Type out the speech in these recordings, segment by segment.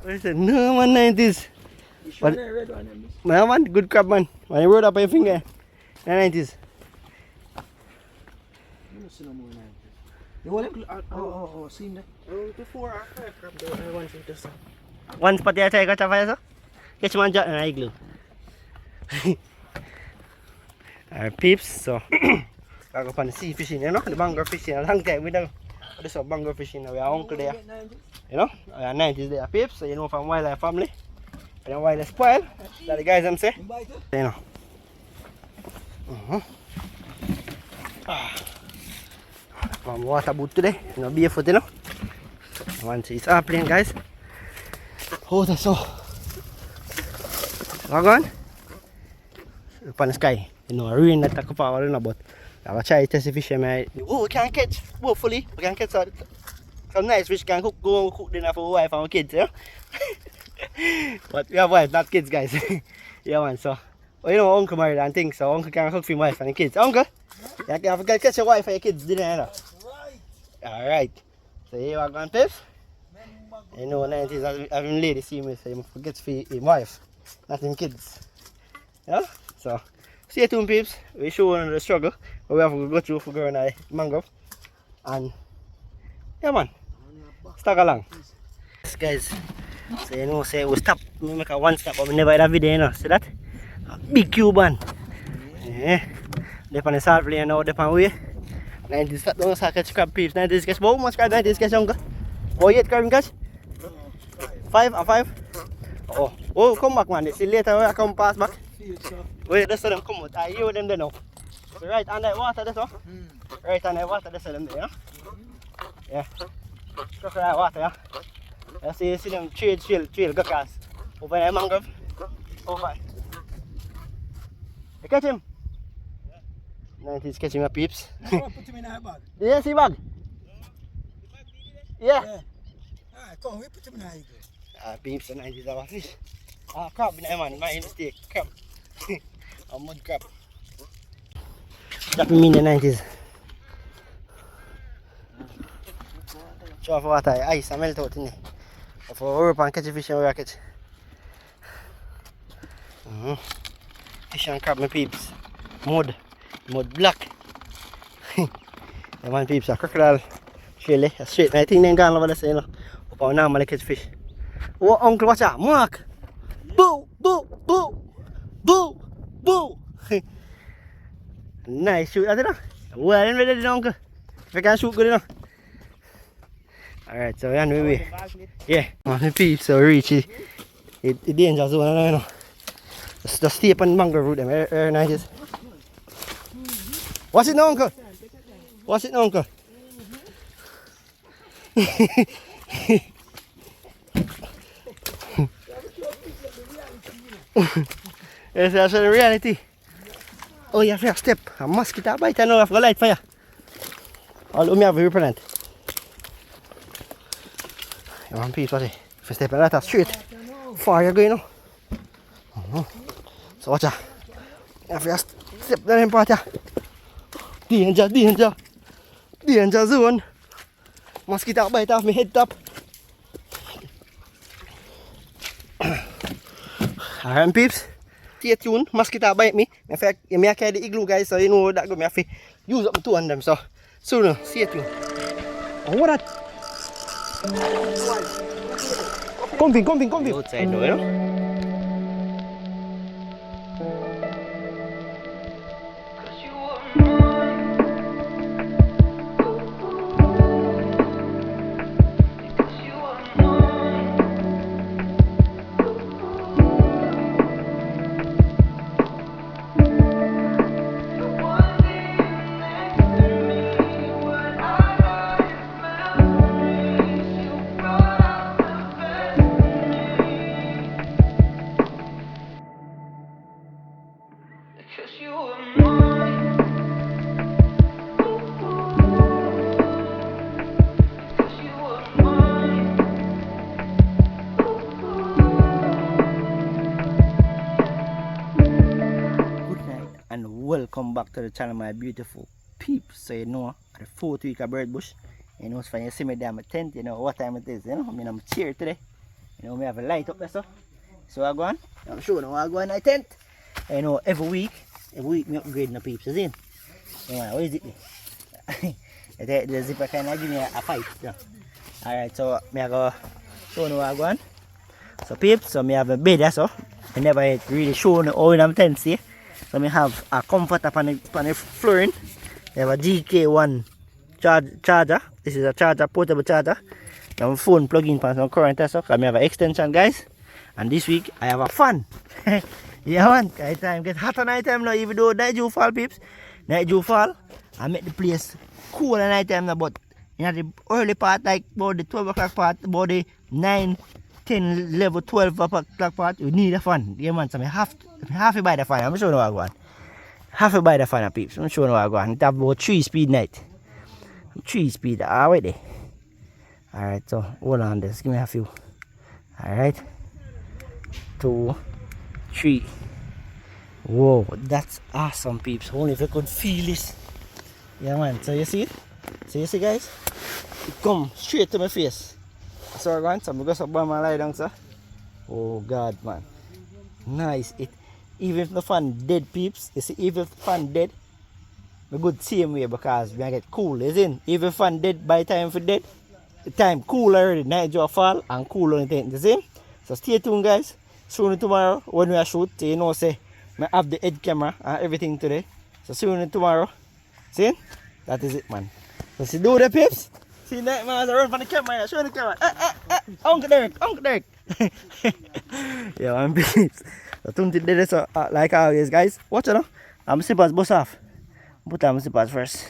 I said, no man, 90s. But, man, good crab, man. When you roll up on your finger, 90s. You want to see him there? Before or after crab, I want to just. One spot there, I got a fire, so. Catch one jet and I glue. Alright, peeps, so. I go on the sea fishing, you know, the mangrove fishing. A long time we don't. This is mangrove fishing, we are uncle there. You know, we are 90s there, peeps, so you know from wildlife family. And then wildlife spoil, that the guys them say. You know. From water boot today, you know, barefoot, you know. Once it's airplane, guys. Oh, that's so. Log on. Up on the sky, you know, rain that take up all, you know, but I will try to test the fish, man. Oh, we can catch, hopefully, we can catch some nice fish, can cook, go cook dinner for wife and kids, you know. But we have wife, not kids, guys. Yeah, man, so. Well, you know, uncle married and things, so uncle can cook for my wife and the kids. Uncle, you can catch your wife and your kids dinner, you know. Alright. So here we going, Piff. You know, 90s, having lady see me, so you forget for his wife, not him kids. You know? So, stay tuned, peeps. We show the struggle, but we have to go through for growing a mangrove. And, yeah, man, stuck along. Yes, guys. So, you know, say we stop, we make a one stop, but we never had a video, you know. See that? A big cube one. Yeah. They're on the salt plane now, they're on the way. 90s start down, so catch crab, peeps. 90s catch, how much crab 90s catch, uncle? Oh, 8 crab catch? 5 or 5? Oh, come back, man. See later when I come pass back. Wait, that's them come out. I hear them there now. So right on that water, that's all. Right on that water, that's them there, yeah? Yeah. Crocodile water, yeah? You see them trail guccas. Over there, mangrove. Over. You catch him? 90s catching my peeps. You want to put him in a bag? Yeah, see bag? Yeah. Alright, come, we put him in a bag. Peeps, the 90s are fish. Crab, man, my mistake, crab. A mud crab. That mean the 90s. Show for water, ice, I melt out in there. For Europe and catch a fish and we catch. Fish and crab, my peeps. Mud black. The man peeps, a crocodile. Really, a straight. I think they're gone over there, you know. Up and normally catch fish. Oh, uncle, watch out, Mark! Boo, boo, boo, boo, boo. Nice shoot, I don't know. Well, I'm ready, uncle. If I can shoot good enough. Alright, so we're on the way. Yeah, on the peeps, so we reach it. The danger zone, you know. Just stay up on the mangrove root, them, very nice. What's it now, uncle? What's it now, uncle? Yes, that's the reality. Oh, you have to step. A mosquito bite, I know, I have to light fire. All of me have to repellent. You want peace, what's it? If you step in that straight, far you're going now. So watch out. You have to step down in part here. Danger zone. Mosquito bite off my head top. Alright, peeps. Stay tuned. Mosquito bite me. In fact, I may carry the igloo, guys, so you know that I have to use up my 2 on them. So soon, stay tuned. Oh, what that? Come. Outside though, you know? Welcome back to the channel, my beautiful peeps. So you know, the 4th week of bird bush. You know, so when you see me there, I'm a tent, you know what time it is, you know. I mean, I'm cheer today. You know, we have a light up there, so I go on. I'm sure now I go on my tent. You know, every week me upgrade the peeps, is in. You know, what is it? The zipper kind of give me a fight. Yeah. Alright, so me go show you I go on. So peeps, so me have a bed there, so I never really show you how in my tent, see. So me have a comforter on the flooring. I have a GK1 charger. This is a charger, portable charger. I have a phone plug in for some current so I have an extension, guys. And this week I have a fan. Yeah man, night time get hotter night time now, even though night dew fall peeps. Night dew fall, I make the place cool at night time now, but in the early part, like about the 12 o'clock part, about the 9, 10, 11, 12 o'clock part, you need a fan. Yeah man, so I have to buy the fan. I'm showing you what I want. Have to buy the fan peeps. I'm showing you what I want. It have about 3 speed night. 3 speed already. Alright, so hold on, just give me a few. Alright. 2, 3. Whoa, that's awesome peeps. Only if you could feel this. Yeah man, so you see it? So you see guys? It come straight to my face. So I'm going to go up my lie down, sir. Oh god man. Nice. It even if the fan dead peeps, you see even if the fan dead, a good same way because we get cool, isn't it? Even if fan dead by the time for dead, the time cool already, night draw fall and cool on the the same. So stay tuned guys. Soon tomorrow when we are shoot, you know say I have the head camera and everything today. So soon tomorrow. See? That is it man. So see do the peeps. See that man run from the camera, show the camera. Uncle Derek. Yeah man peeps. So don't do this like always guys. Watch it now. I'm slippers bust off. Put on my slippers first.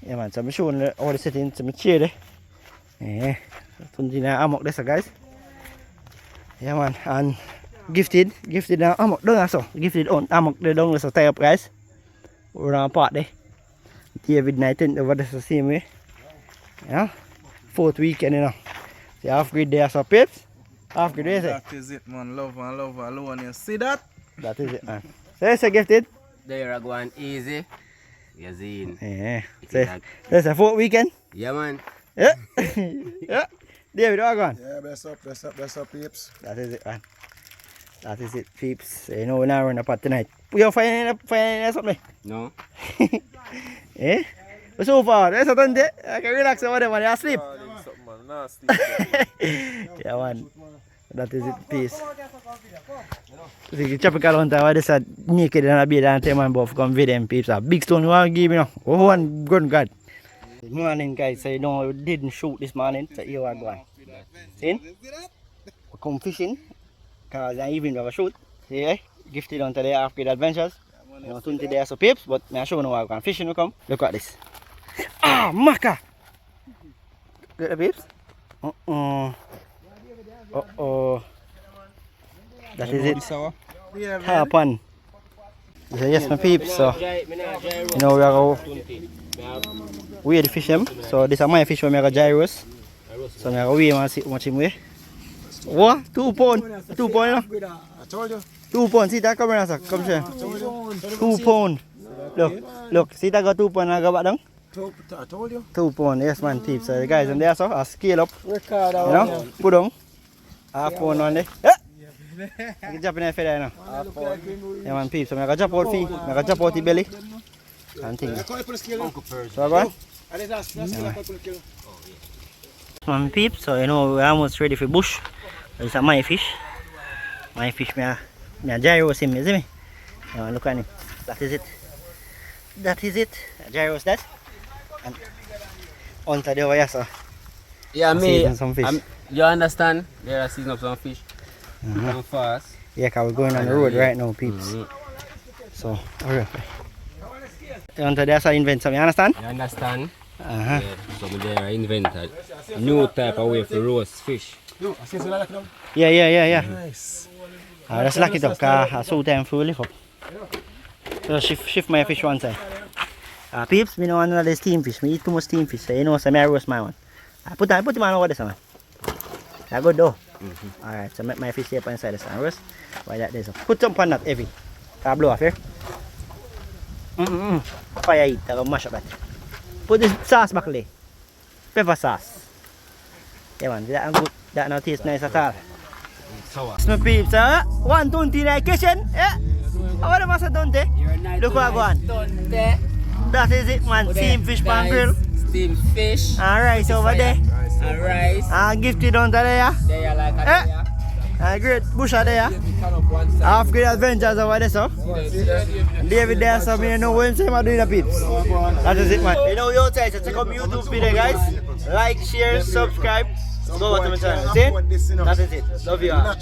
Yeah man, so I'm showing all the settings to my chair there. Yeah. Don't do that amok this guys. Yeah man, and gifted now amok doon so gifted on amok the doon so stay up guys. We're on part there. David night over the same way. Yeah. 4th weekend you know. So half grade there so peeps. Half grade there. That is it man, love alone. You see that? That is it man. So it's a gifted. There I go on easy. You see. Yeah. So that's a 4th weekend. Yeah man. Yeah. Yeah. David, what going? Yeah, bless up peeps. That is it man. That is it peeps. You know we're not running apart tonight. You're finding something? No. Eh? But so far, there's a ton there. I can relax over there man. You sleep. Yeah man. That is it, peace. So you tropical hunter where they said naked in a bed and tell man both come with them peeps. A big stone you want to give me now. Oh one gun god. Good morning guys, so you know we didn't shoot this morning, so here we go. See? We come fishing, because I even have a shoot. See, eh? Gifted on today after the adventures. You know, 20 days of peeps, but I show you how we go. Fishing we come. Look at this. Ah, maca! Look at the peeps. That is it. Happen. So yes my peeps, so you know we are weigh the fish them. So this is my fish when I got gyros. So I weigh and see how much him weigh. What? 2 pounds? 2 pounds you know? I told you. 2 pounds, see that camera sir, come here. 2 pounds. Look, see that got 2 pounds I go back down? I told you. 2 pounds, yes man peeps. So the guys in there so I scale up. You know, put down. Half pound on there. I can jump in there for there now. Yeah man peeps, so I can jump out feet, I can jump out the belly. And things. So I go on. Man peeps, so you know we're almost ready for bush. This is my fish. My fish, me a gyros him, you see me? Look at him. That is it. That is it. Gyros that. And on to the over here, so. Yeah, me. Some fish. You understand? There are season of some fish. Come fast. Yeah, cause we're going on the road right now, peeps. So, alright. On to the other side invent something, you understand? You understand? Uh-huh. Yeah, so there I invented a new type of way for roast fish. Yeah. Nice. Let's lock it up, cause I saw time for lift up. So shift my fish one side. Peeps, me know one of the steam fish. Me eat too much steam fish, so you know so I roast my one. Put him on over this one. That good though. Alright, so make my fish here inside the sun roast. Why that there so. Put some pan that heavy. Blow off here. Fire heat, I go mash up that. Put this sauce back there. Pepper sauce. Yeah man, that good. That not taste nice at all. My peeps, 120 in the kitchen. Yeah. What am I saying? Look what I go on. That is it, man. Steamed fish pan grill. Steamed fish. And rice over there. And rice. And gifted under there. There like a there. And great busher there. Half Great Adventures over there, so. David there, so me know when I'm doing the peeps. That is it, man. You know, you outside, so check out my YouTube video, guys. Like, share, subscribe. Go over to my channel. See? That is it. Love you all.